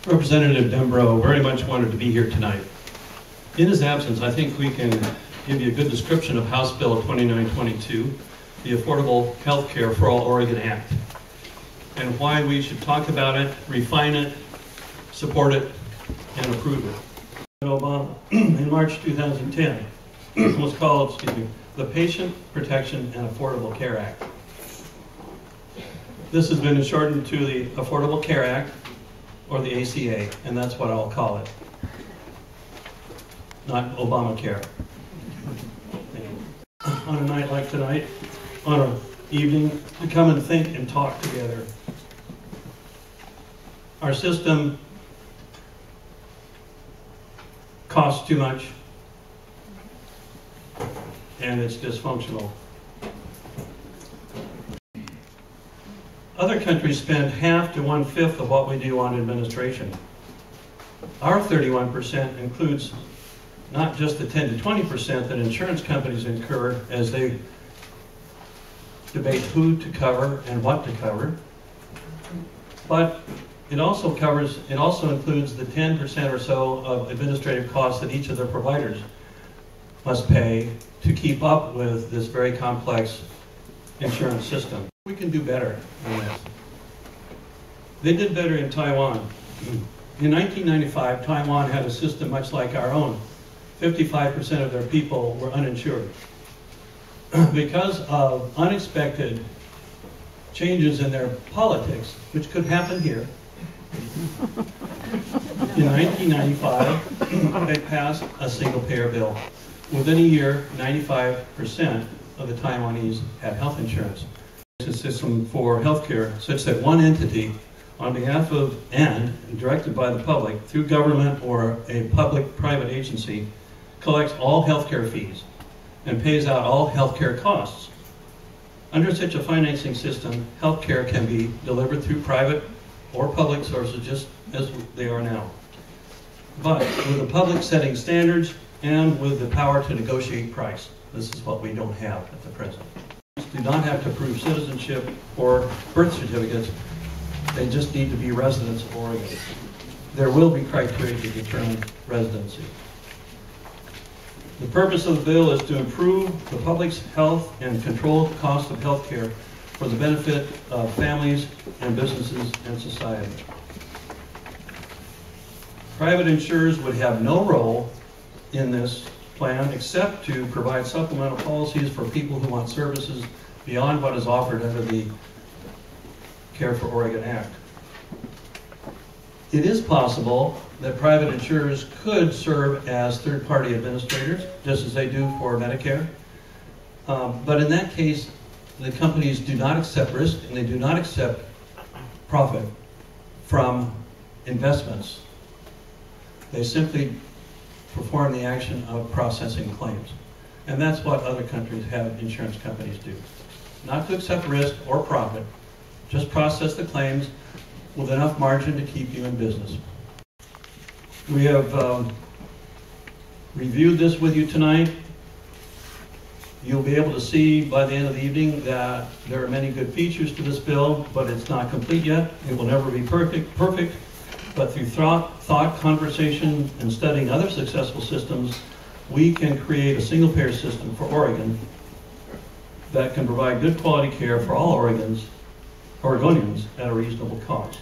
Representative Dembro very much wanted to be here tonight. In his absence, I think we can give you a good description of House Bill 2922, the Affordable Health Care for All Oregon Act, and why we should talk about it, refine it, support it, and approve it. Obama, in March 2010, was called, the Patient Protection and Affordable Care Act. This has been shortened to the Affordable Care Act, or the ACA, and that's what I'll call it. Not Obamacare. On a night like tonight, on an evening, to come and think and talk together. Our system costs too much, and it's dysfunctional. Other countries spend half to 1/5 of what we do on administration. Our 31% includes not just the 10 to 20% that insurance companies incur as they debate who to cover and what to cover, but it also includes the 10% or so of administrative costs that each of their providers must pay to keep up with this very complex insurance system. We can do better than this. They did better in Taiwan. In 1995, Taiwan had a system much like our own. 55% of their people were uninsured. Because of unexpected changes in their politics, which could happen here, in 1995, they passed a single-payer bill. Within a year, 95% of the Taiwanese had health insurance. It's a system for healthcare such that one entity, on behalf of and directed by the public through government or a public-private agency, collects all healthcare fees and pays out all healthcare costs. Under such a financing system, healthcare can be delivered through private or public sources just as they are now. But with the public setting standards and with the power to negotiate price. This is what we don't have at the present. Do not have to prove citizenship or birth certificates. They just need to be residents of Oregon. There will be criteria to determine residency. The purpose of the bill is to improve the public's health and control the cost of health care for the benefit of families and businesses and society. Private insurers would have no role in this plan except to provide supplemental policies for people who want services beyond what is offered under the Care for Oregon Act. It is possible that private insurers could serve as third-party administrators, just as they do for Medicare. But in that case, the companies do not accept risk and they do not accept profit from investments. They simply perform the action of processing claims. And that's what other countries have insurance companies do. Not to accept risk or profit, just process the claims with enough margin to keep you in business. We have reviewed this with you tonight. You'll be able to see by the end of the evening that there are many good features to this bill, but it's not complete yet. It will never be perfect. But through thought, conversation, and studying other successful systems, we can create a single-payer system for Oregon that can provide good quality care for all Oregonians at a reasonable cost.